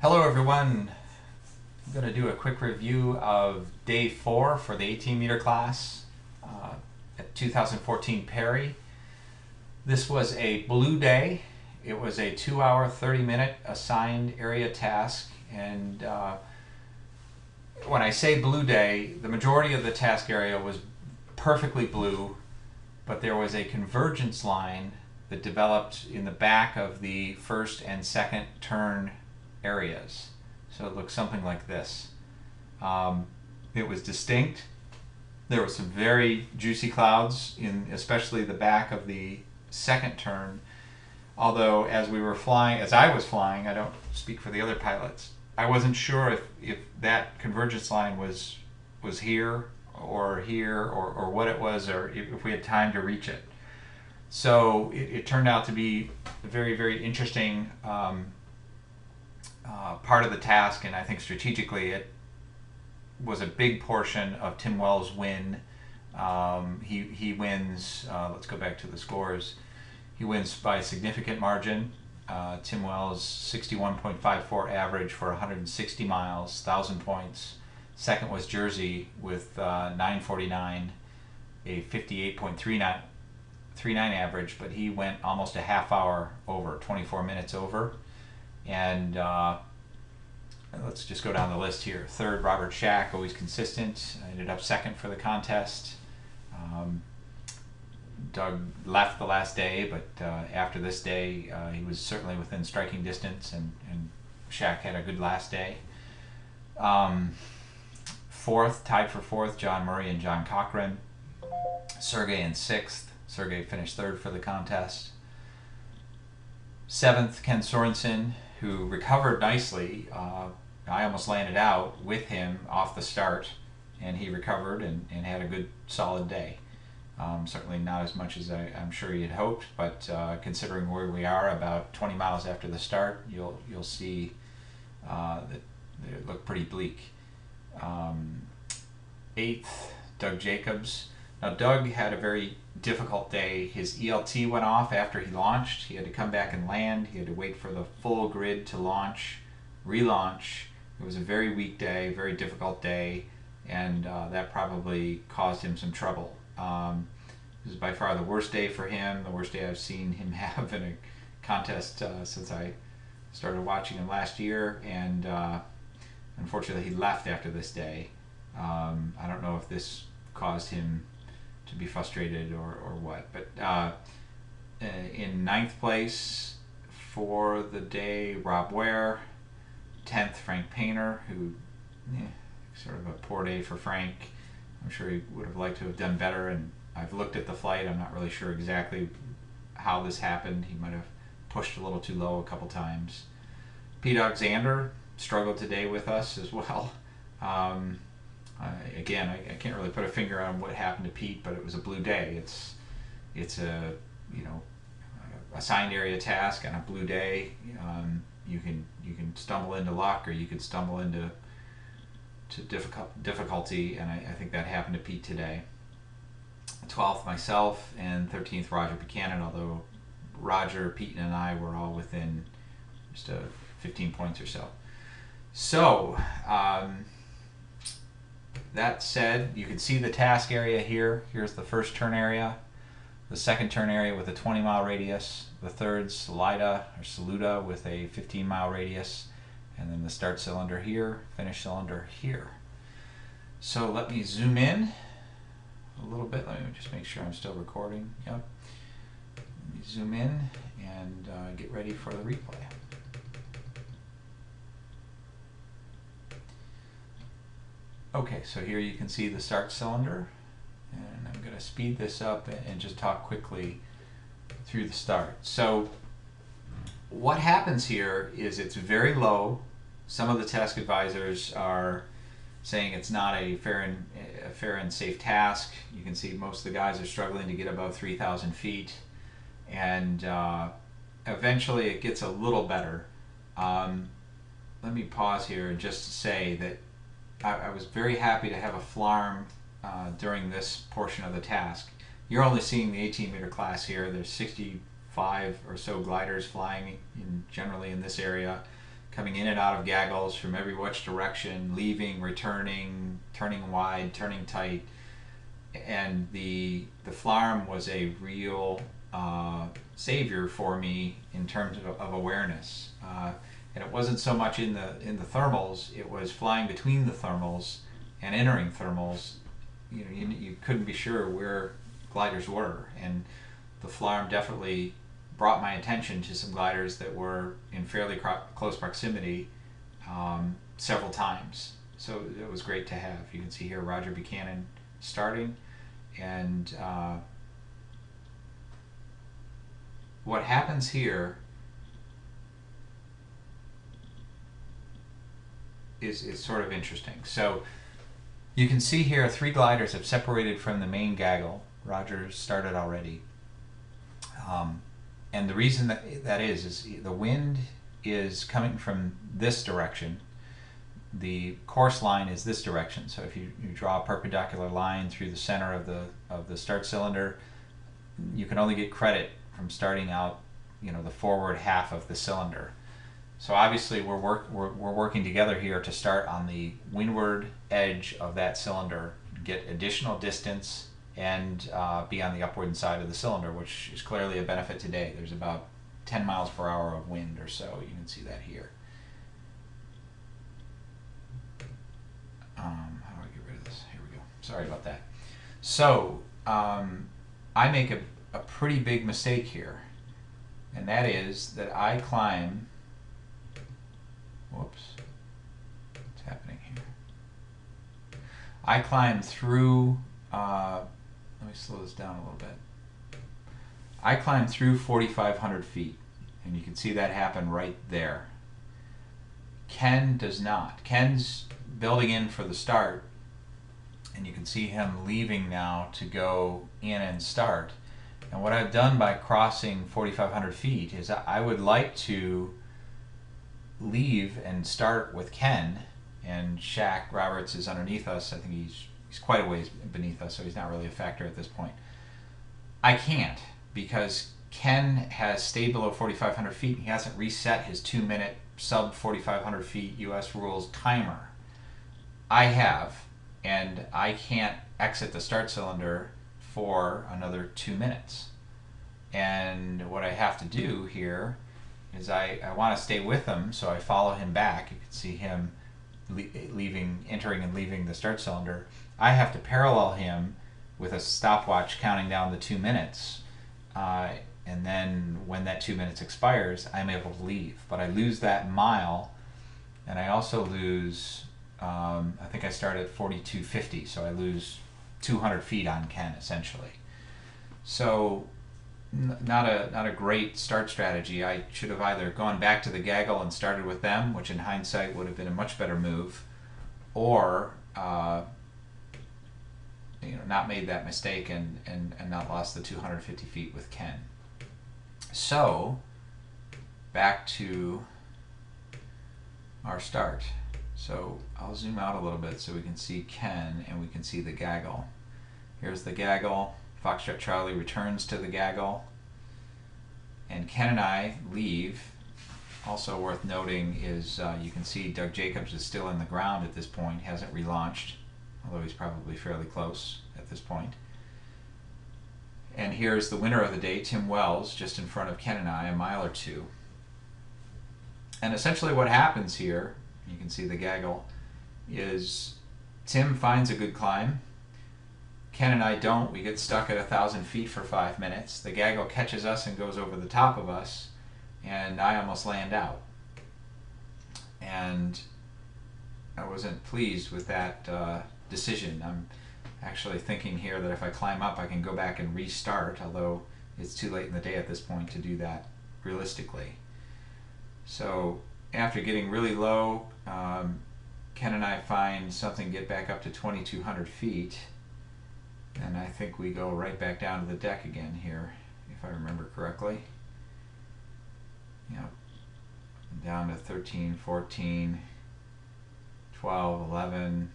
Hello everyone. I'm going to do a quick review of day 4 for the 18 meter class at 2014 Perry. This was a blue day. It was a 2-hour 30-minute assigned area task, and when I say blue day, the majority of the task area was perfectly blue, but there was a convergence line that developed in the back of the first and second turn areas. So it looks something like this. It was distinct. There were some very juicy clouds in especially the back of the second turn. Although as I was flying, I don't speak for the other pilots, I wasn't sure if that convergence line was here or what it was, or if we had time to reach it. So it turned out to be a very, very interesting part of the task, and I think strategically it was a big portion of Tim Wells' win. He wins, let's go back to the scores, he wins by a significant margin. Tim Wells 61.54 average for 160 miles, 1,000 points. Second was Jersey with 949, a 58.39 average, but he went almost a half hour over, 24 minutes over. And let's just go down the list here. Third, Robert Shack, always consistent, ended up second for the contest. Doug left the last day, but after this day, he was certainly within striking distance, and Shack had a good last day. Fourth, tied for fourth, John Murray and John Cochran. Sergey in sixth. Sergey finished third for the contest. Seventh, Ken Sorensen, who recovered nicely. I almost landed out with him off the start, and he recovered and had a good, solid day. Certainly not as much as I'm sure he had hoped, but considering where we are, about 20 miles after the start, you'll see that it looked pretty bleak. Eighth, Doug Jacobs. Now Doug had a very difficult day. His ELT went off after he launched. He had to come back and land. He had to wait for the full grid to launch, relaunch. It was a very weak day, very difficult day, and that probably caused him some trouble. This is by far the worst day for him, the worst day I've seen him have in a contest since I started watching him last year, and unfortunately he left after this day. I don't know if this caused him to be frustrated or what, but in ninth place for the day, Rob Ware. 10th, Frank Painter, who sort of a poor day for Frank. I'm sure he would have liked to have done better, and I've looked at the flight. I'm not really sure exactly how this happened. He might have pushed a little too low a couple times. Pete Alexander struggled today with us as well. Again, I can't really put a finger on what happened to Pete, but it was a blue day. It's a assigned area task on a blue day. You can stumble into luck, or you could stumble into difficulty, and I think that happened to Pete today. 12th, myself, and 13th, Roger Buchanan, although Roger, Pete, and I were all within just 15 points or so. So, that said, you can see the task area here. Here's the first turn area, the second turn area with a 20-mile radius, the third, Saluda with a 15-mile radius, and then the start cylinder here, finish cylinder here. So let me zoom in a little bit. Let me just make sure I'm still recording. Yep. Let me zoom in and get ready for the replay. Okay, so here you can see the start cylinder, and I'm going to speed this up and just talk quickly through the start. So what happens here is it's very low. Some of the task advisors are saying it's not a fair and safe task. You can see most of the guys are struggling to get above 3,000 feet, and eventually it gets a little better. Let me pause here and just say that I was very happy to have a FLARM during this portion of the task. You're only seeing the 18 meter class here. There's 65 or so gliders flying generally in this area. coming in and out of gaggles from every which direction, leaving, returning, turning wide, turning tight. And the Flarm was a real savior for me in terms of awareness. And it wasn't so much in the thermals; it was flying between the thermals and entering thermals. You couldn't be sure where gliders were, and the Flarm definitely brought my attention to some gliders that were in fairly close proximity several times. So it was great to have. You can see here Roger Buchanan starting, and what happens here is sort of interesting. So you can see here 3 gliders have separated from the main gaggle. Roger started already. And the reason that is the wind is coming from this direction. The course line is this direction. So if you draw a perpendicular line through the center of the start cylinder, you can only get credit from starting out, the forward half of the cylinder. So obviously we're working together here to start on the windward edge of that cylinder, get additional distance, and be on the upward side of the cylinder, which is clearly a benefit today. There's about 10 miles per hour of wind or so. You can see that here. How do I get rid of this? Here we go. Sorry about that. So I make a pretty big mistake here, and that is that I climb. Whoops. What's happening here? I climb through. Let me slow this down a little bit. I climb through 4,500 feet, and you can see that happen right there. Ken does not. Ken's building in for the start, and you can see him leaving now to go in and start. And what I've done by crossing 4,500 feet is I would like to leave and start with Ken, and Shaq Roberts is underneath us. I think he's quite a ways beneath us, so he's not really a factor at this point. I can't, because Ken has stayed below 4,500 feet. He hasn't reset his 2-minute sub 4,500 feet US rules timer. I have, and I can't exit the start cylinder for another 2 minutes. And what I have to do here is I want to stay with him, so I follow him back. You can see him entering and leaving the start cylinder. I have to parallel him with a stopwatch counting down the 2 minutes, and then when that 2 minutes expires, I'm able to leave. But I lose that mile, and I also lose, I think I start at 4250, so I lose 200 feet on Ken, essentially. So not a great start strategy. I should have either gone back to the gaggle and started with them, which in hindsight would have been a much better move, or not made that mistake and not lost the 250 feet with Ken. So back to our start. So I'll zoom out a little bit so we can see Ken and we can see the gaggle. Here's the gaggle. Foxtrot Charlie returns to the gaggle, and Ken and I leave. Also worth noting is you can see Doug Jacobs is still in the ground at this point, hasn't relaunched, although he's probably fairly close at this point. And here's the winner of the day, Tim Wells, just in front of Ken and I, a mile or two. And essentially what happens here, you can see the gaggle, is Tim finds a good climb. Ken and I don't. We get stuck at 1,000 feet for 5 minutes. The gaggle catches us and goes over the top of us, and I almost land out. And I wasn't pleased with that decision. I'm actually thinking here that if I climb up, I can go back and restart, although it's too late in the day at this point to do that realistically. So after getting really low, Ken and I find something, get back up to 2,200 feet. And I think we go right back down to the deck again here, if I remember correctly. Yep. Down to 13, 14, 12, 11.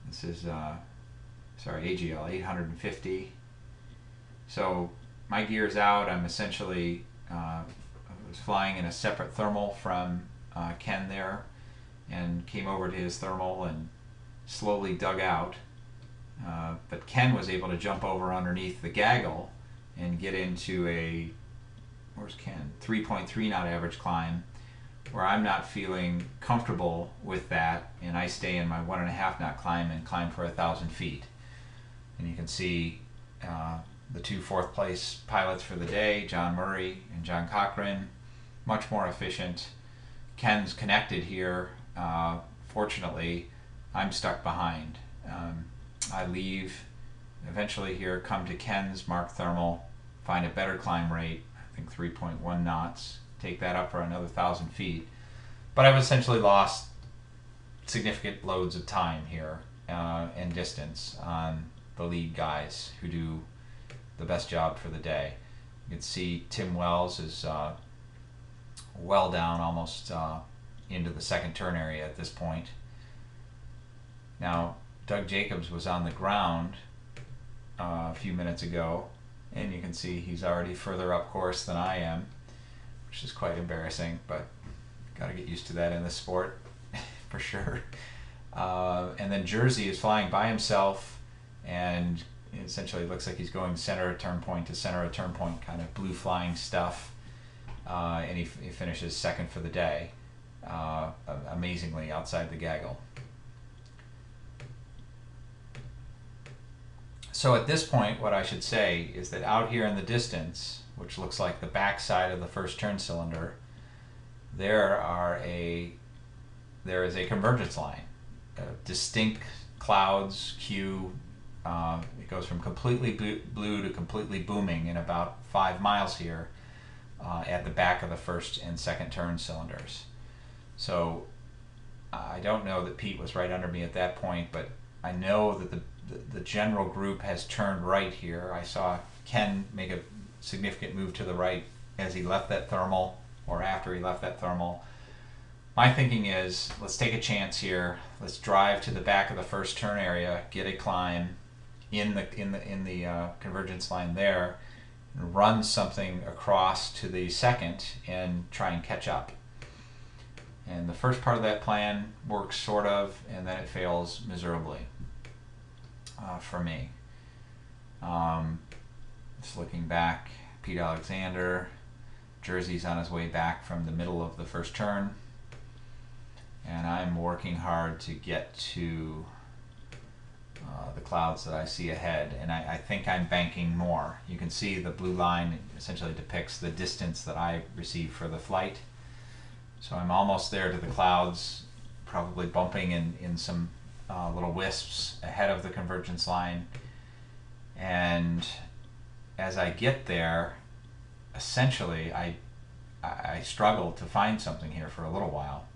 This is, AGL, 850. So my gear's out. I'm essentially, I was flying in a separate thermal from Ken there and came over to his thermal and slowly dug out. But Ken was able to jump over underneath the gaggle and get into a, where's Ken? 3.3 knot average climb, where I'm not feeling comfortable with that, and I stay in my 1.5 knot climb and climb for 1,000 feet. And you can see the two fourth place pilots for the day, John Murray and John Cochran, much more efficient. Ken's connected here. Fortunately, I'm stuck behind. I leave eventually here, come to Ken's mark thermal, find a better climb rate, I think 3.1 knots, take that up for another 1,000 feet. But I've essentially lost significant loads of time here and distance on the lead guys who do the best job for the day. You can see Tim Wells is well down, almost into the second turn area at this point. Now, Doug Jacobs was on the ground a few minutes ago, and you can see he's already further up course than I am, which is quite embarrassing, but got to get used to that in this sport for sure. And then Jersey is flying by himself, and it essentially looks like he's going center of turn point to center of turn point, kind of blue flying stuff, and he finishes second for the day, amazingly outside the gaggle. So at this point, what I should say is that out here in the distance, which looks like the back side of the first turn cylinder, there is a convergence line, distinct clouds, Q. It goes from completely blue to completely booming in about 5 miles here at the back of the first and second turn cylinders. So I don't know that Pete was right under me at that point, but I know that the general group has turned right here. I saw Ken make a significant move to the right as he left that thermal, or after he left that thermal. My thinking is, let's take a chance here. Let's drive to the back of the first turn area, get a climb in the convergence line there, and run something across to the second and try and catch up. And the first part of that plan works sort of, and then it fails miserably for me. Just looking back, Pete Alexander, Jersey's on his way back from the middle of the first turn, and I'm working hard to get to the clouds that I see ahead, and I think I'm banking more. You can see the blue line essentially depicts the distance that I receive for the flight. So I'm almost there to the clouds, probably bumping in some little wisps ahead of the convergence line. And as I get there, essentially I struggle to find something here for a little while,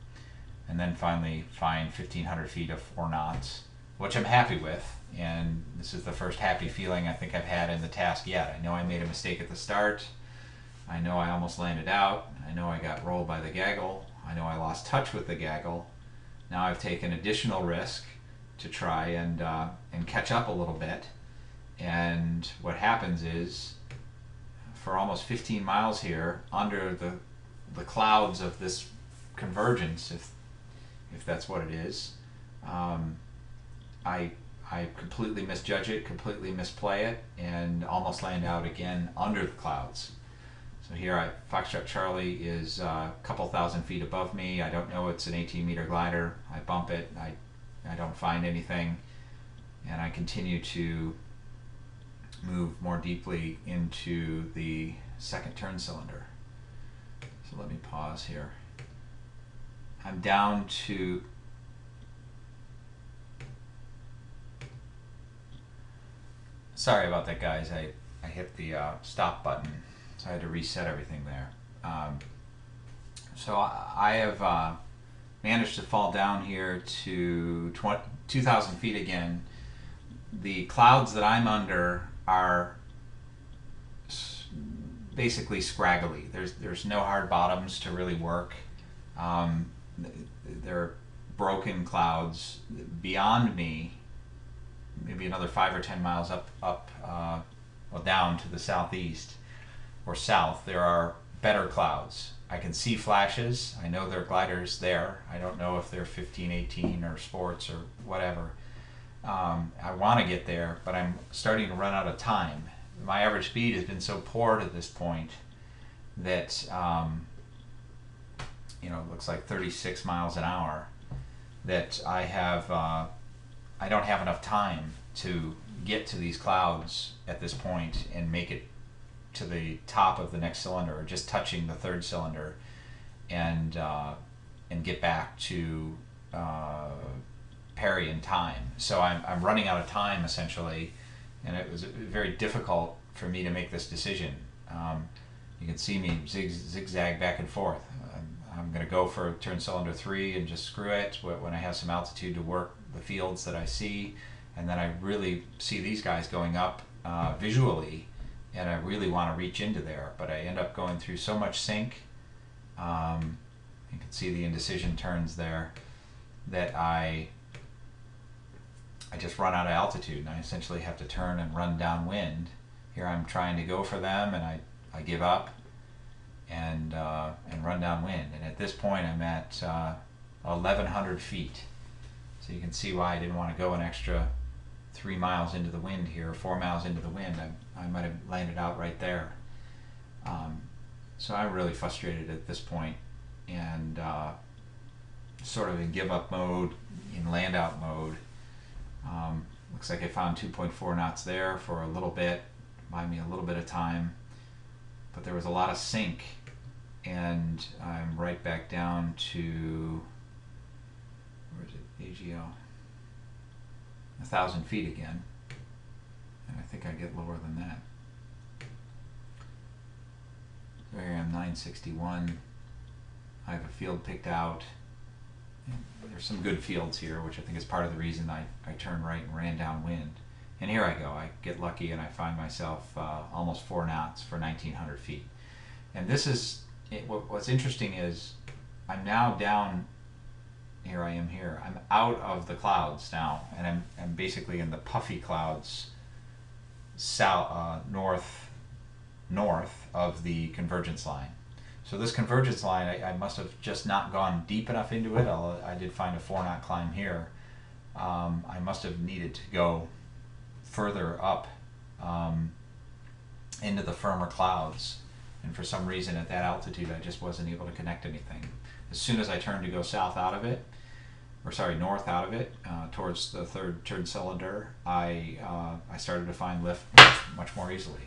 and then finally find 1,500 feet of 4 knots, which I'm happy with. And this is the first happy feeling I think I've had in the task yet. I know I made a mistake at the start. I know I almost landed out. I know I got rolled by the gaggle. I know I lost touch with the gaggle. Now I've taken additional risk to try and catch up a little bit. And what happens is, for almost 15 miles here, under the clouds of this convergence, if that's what it is, I completely misjudge it, completely misplay it, and almost land out again under the clouds. So here, Foxtrot Charlie is a couple thousand feet above me. I don't know it's an 18-meter glider. I bump it. I don't find anything, and I continue to move more deeply into the second turn cylinder. So let me pause here. I'm down to sorry about that, guys. I hit the stop button, so I had to reset everything there. So I have managed to fall down here to 2,000 feet again. The clouds that I'm under are basically scraggly. There's no hard bottoms to really work. They're broken clouds. Beyond me, maybe another 5 or 10 miles down to the southeast or south, there are better clouds. I can see flashes. I know there are gliders there. I don't know if they're 15, 18 or sports or whatever. I want to get there, but I'm starting to run out of time. My average speed has been so poor to this point that it looks like 36 miles an hour, that I don't have enough time to get to these clouds at this point and make it to the top of the next cylinder, or just touching the third cylinder, and get back to Perry in time. So I'm running out of time essentially, and it was very difficult for me to make this decision. You can see me zigzag back and forth. I'm going to go for turn cylinder 3 and just screw it when I have some altitude to work the fields that I see, and then I really see these guys going up visually, and I really want to reach into there, but I end up going through so much sink. You can see the indecision turns there, that I just run out of altitude, and I essentially have to turn and run downwind. Here I'm trying to go for them, and I give up and run downwind. And at this point I'm at 1,100 feet. So you can see why I didn't want to go an extra 3 miles into the wind here, or 4 miles into the wind. I might have landed out right there. So I'm really frustrated at this point, and sort of in give up mode, in land out mode. Looks like I found 2.4 knots there for a little bit, buy me a little bit of time, but there was a lot of sink, and I'm right back down to, where is it, AGL, 1,000 feet again, and I think I get lower than that. So here I am, 961. I have a field picked out. There's some good fields here, which I think is part of the reason I turned right and ran downwind. And here I go. I get lucky and I find myself almost 4 knots for 1,900 feet. And this is, what's interesting is I'm now down, here I am here. I'm out of the clouds now, and I'm basically in the puffy clouds south, north of the convergence line. So this convergence line, I must have just not gone deep enough into it, although I did find a 4-knot climb here. I must have needed to go further up into the firmer clouds, and for some reason at that altitude I just wasn't able to connect anything. As soon as I turned to go south out of it, or sorry, north out of it, towards the third turn cylinder, I started to find lift much more easily.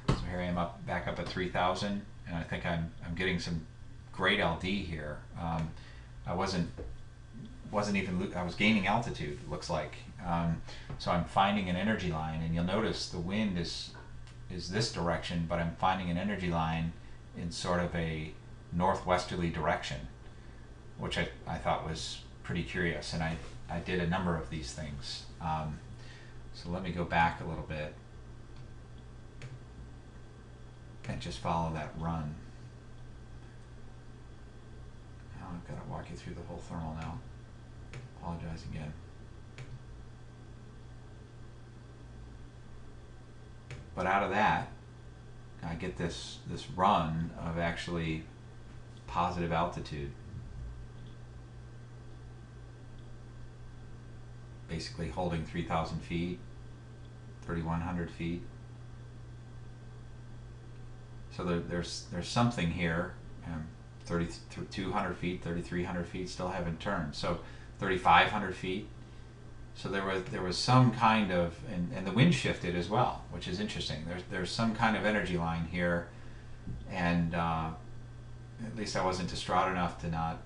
So here I am back up at 3,000, and I think I'm getting some great LD here. I wasn't even, I was gaining altitude, it looks like. So I'm finding an energy line, and you'll notice the wind is this direction, but I'm finding an energy line in sort of a northwesterly direction, which I thought was pretty curious, and I did a number of these things. So let me go back a little bit and just follow that run. Now I've got to walk you through the whole thermal now. Apologize again. But out of that, I get this run of actually positive altitude. Basically holding 3,000 feet, 3,100 feet. So there's something here. 3,200 feet, 3,300 feet, still haven't turned. So 3,500 feet. So there was some kind of, and the wind shifted as well, which is interesting. There's some kind of energy line here, and at least I wasn't distraught enough to not,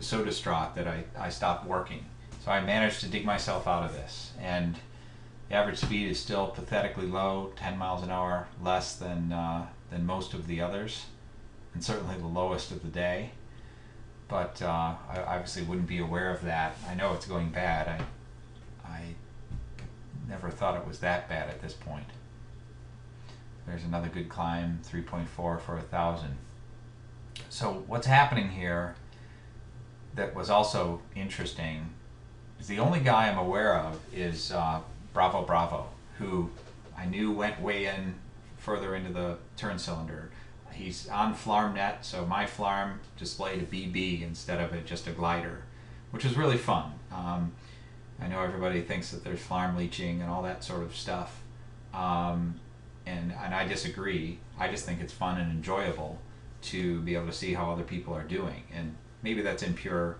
so distraught that I stopped working. So I managed to dig myself out of this, and the average speed is still pathetically low, 10 miles an hour less than most of the others, and certainly the lowest of the day. But I obviously wouldn't be aware of that. I know it's going bad. I never thought it was that bad at this point. There's another good climb, 3.4 for 1,000. So what's happening here that was also interesting is the only guy I'm aware of is Bravo Bravo, who I knew went way in further into the turn cylinder. He's on FlarmNet, so my Flarm displayed a BB instead of just a glider, which is really fun. I know everybody thinks that there's Flarm leeching and all that sort of stuff, and I disagree. I just think it's fun and enjoyable to be able to see how other people are doing, and maybe that's impure,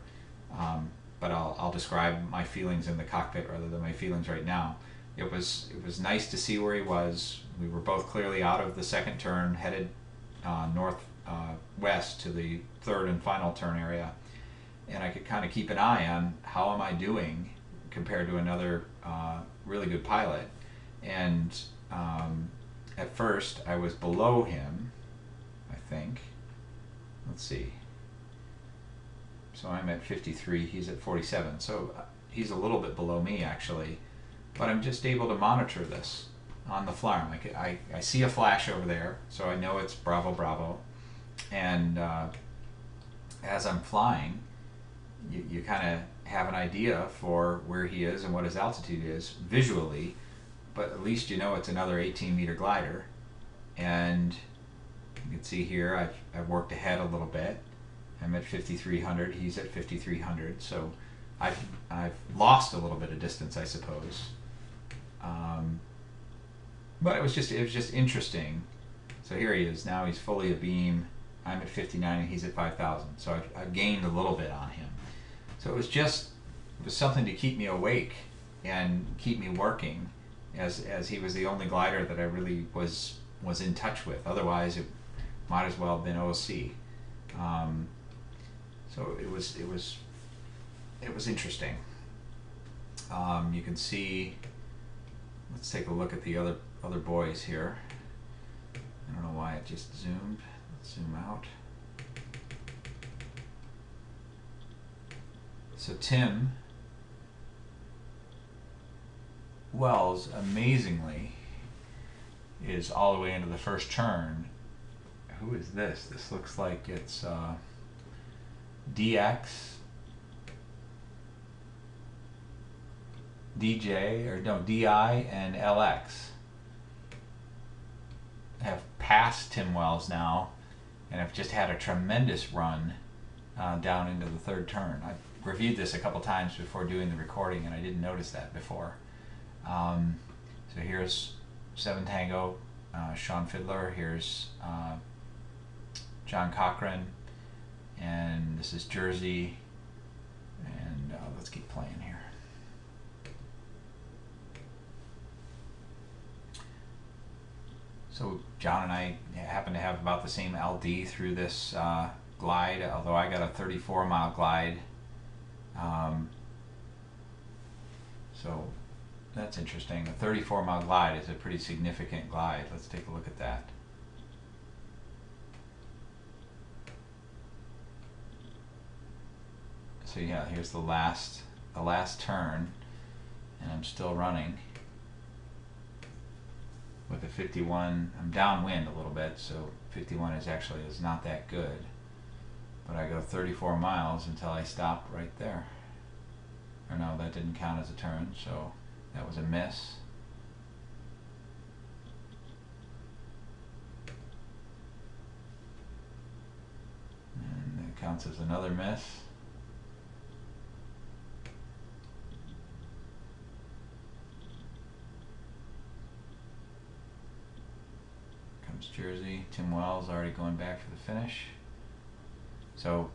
but I'll describe my feelings in the cockpit rather than my feelings right now. It was nice to see where he was. We were both clearly out of the second turn, headed north west to the third and final turn area, and I could kind of keep an eye on how am I doing compared to another really good pilot. And at first I was below him, I think. Let's see. So I'm at 53, he's at 47. So he's a little bit below me actually, but I'm just able to monitor this on the Flarm. I see a flash over there, so I know it's Bravo Bravo. And as I'm flying, you kind of have an idea for where he is and what his altitude is visually, but at least you know it's another 18-meter glider. And you can see here I've worked ahead a little bit. I'm at 5,300, he's at 5,300, so I've lost a little bit of distance, I suppose. But it was just interesting. So here he is, now he's fully abeam. I'm at 59 and he's at 5,000, so I've gained a little bit on him. So it was something to keep me awake and keep me working, as he was the only glider that I really was in touch with. Otherwise, it might as well have been OC. So it was interesting. You can see. Let's take a look at the other boys here. I don't know why it just zoomed. Let's zoom out. So Tim Wells, amazingly, is all the way into the first turn. Who is this? This looks like it's DX, DJ, or no, DI and LX have passed Tim Wells now and have just had a tremendous run down into the third turn. I reviewed this a couple times before doing the recording and I didn't notice that before. So here's 7 Tango, Sean Fiddler, here's John Cochran, and this is Jersey, and let's keep playing here. So John and I happen to have about the same LD through this glide, although I got a 34-mile glide. So that's interesting. A 34-mile glide is a pretty significant glide. Let's take a look at that. So yeah, here's the last turn, and I'm still running with a 51. I'm downwind a little bit, so 51 is not that good. But I go 34 miles until I stop right there. Or no, that didn't count as a turn, so that was a miss. And that counts as another miss. Comes Jersey. Tim Wells already going back for the finish. So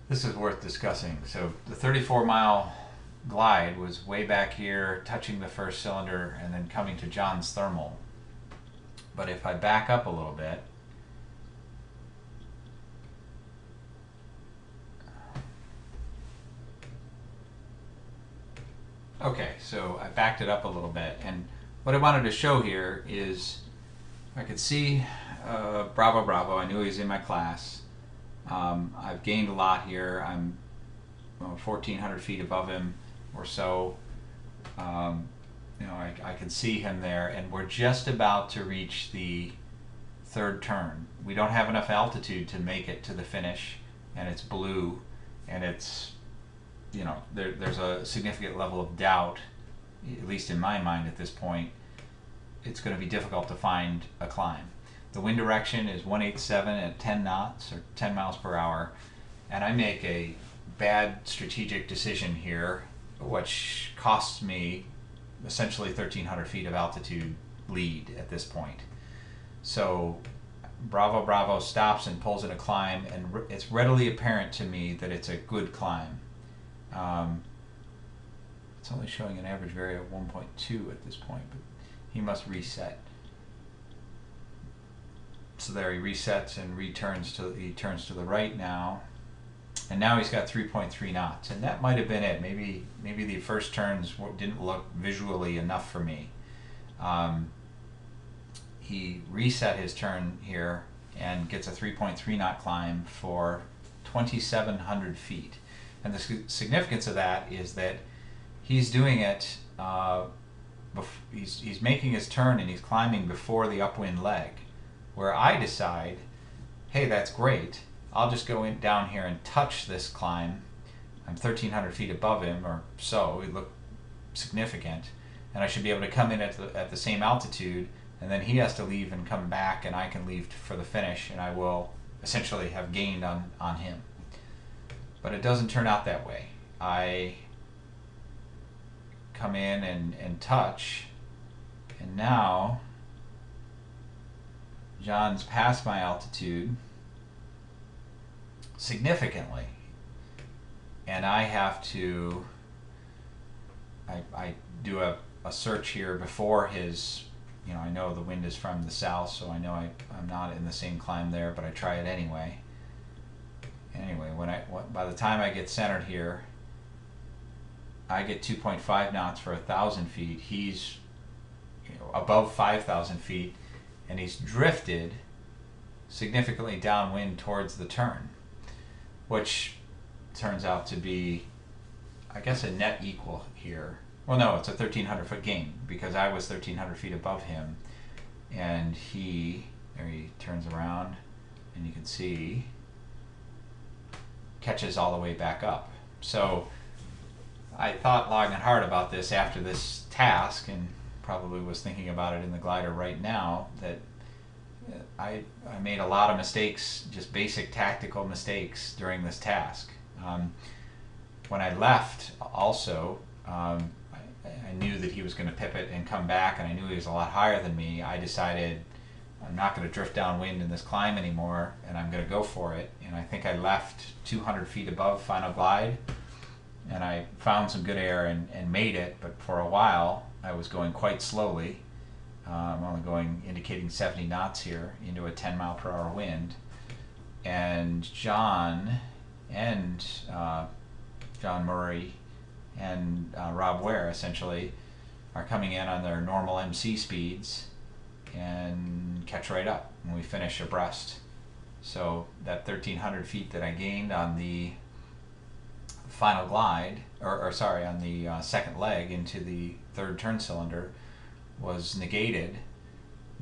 this is worth discussing. So the 34-mile glide was way back here, touching the first cylinder and then coming to John's thermal. But if I back up a little bit, okay, so I backed it up a little bit, and what I wanted to show here is I could see Bravo Bravo. I knew he was in my class. I've gained a lot here. I'm 1,400 feet above him or so. You know, I can see him there, and we're just about to reach the third turn. We don't have enough altitude to make it to the finish, and it's blue, and it's, you know, there's a significant level of doubt, at least in my mind at this point. It's going to be difficult to find a climb. The wind direction is 187 at 10 knots or 10 miles per hour. And I make a bad strategic decision here, which costs me essentially 1,300 feet of altitude lead at this point. So Bravo Bravo stops and pulls in a climb, and it's readily apparent to me that it's a good climb. It's only showing an average vary of 1.2 at this point, but he must reset. So there he resets and he turns to the right now, and now he's got 3.3 knots, and that might have been it. Maybe the first turns didn't look visually enough for me. He reset his turn here and gets a 3.3 knot climb for 2,700 feet. And the significance of that is that he's doing it, he's making his turn and he's climbing before the upwind leg, where I decide, hey, that's great. I'll just go down here and touch this climb. I'm 1,300 feet above him or so. It looked significant. And I should be able to come in at the same altitude, and then he has to leave and come back, and I can leave for the finish, and I will essentially have gained on him. But it doesn't turn out that way. I come in and touch, and now John's past my altitude significantly, and I have to I do a search here before his, I know the wind is from the south, so I know I'm not in the same climb there, but I try it anyway. Anyway, by the time I get centered here, I get 2.5 knots for 1,000 feet. He's above 5,000 feet, and he's drifted significantly downwind towards the turn, which turns out to be, I guess, a net equal here. Well, no, it's a 1,300 foot gain because I was 1,300 feet above him, and there he turns around, and you can see catches all the way back up. So I thought long and hard about this after this task, and probably was thinking about it in the glider right now, that I made a lot of mistakes, just basic tactical mistakes during this task. When I left also, I knew that he was going to pip it and come back, and I knew he was a lot higher than me. I decided I'm not going to drift downwind in this climb anymore, and I'm going to go for it. And I think I left 200 feet above final glide, and I found some good air and made it, but for a while I was going quite slowly. I'm only indicating 70 knots here into a 10 mile per hour wind. And John Murray and Rob Ware essentially are coming in on their normal MC speeds and catch right up, and we finish abreast. So that 1,300 feet that I gained on the final glide, on the second leg into the third turn cylinder, was negated.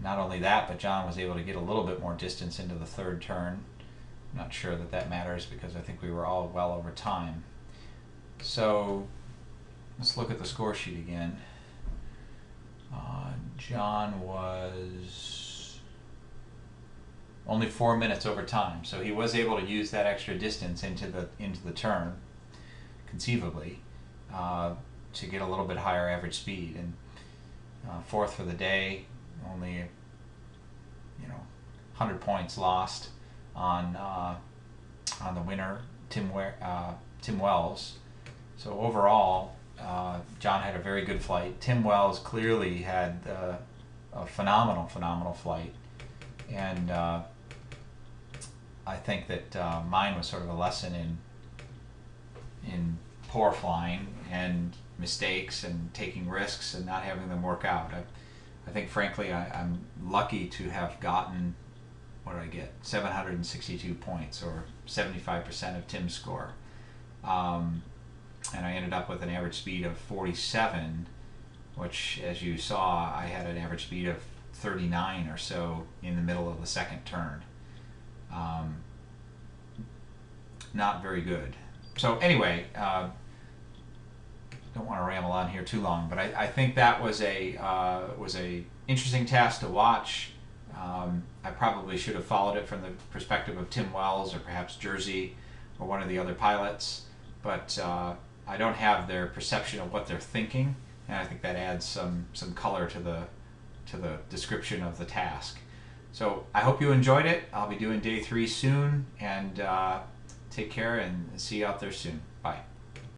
Not only that, but John was able to get a little bit more distance into the third turn. I'm not sure that matters because I think we were all well over time. So let's look at the score sheet again. John was only 4 minutes over time, so he was able to use that extra distance into the turn, conceivably, to get a little bit higher average speed. And fourth for the day, only 100 points lost on the winner, Tim Wells. So overall, John had a very good flight. Tim Wells clearly had a phenomenal flight, and I think that mine was sort of a lesson in poor flying and mistakes and taking risks and not having them work out. I think, frankly, I'm lucky to have gotten, what did I get? 762 points, or 75% of Tim's score. And I ended up with an average speed of 47, which, as you saw, I had an average speed of 39 or so in the middle of the second turn. Not very good. So anyway, don't want to ramble on here too long, but I think that was a interesting task to watch. I probably should have followed it from the perspective of Tim Wells or perhaps Jersey or one of the other pilots, but I don't have their perception of what they're thinking, and I think that adds some color to the description of the task. So I hope you enjoyed it. I'll be doing day 3 soon, and take care and see you out there soon. Bye.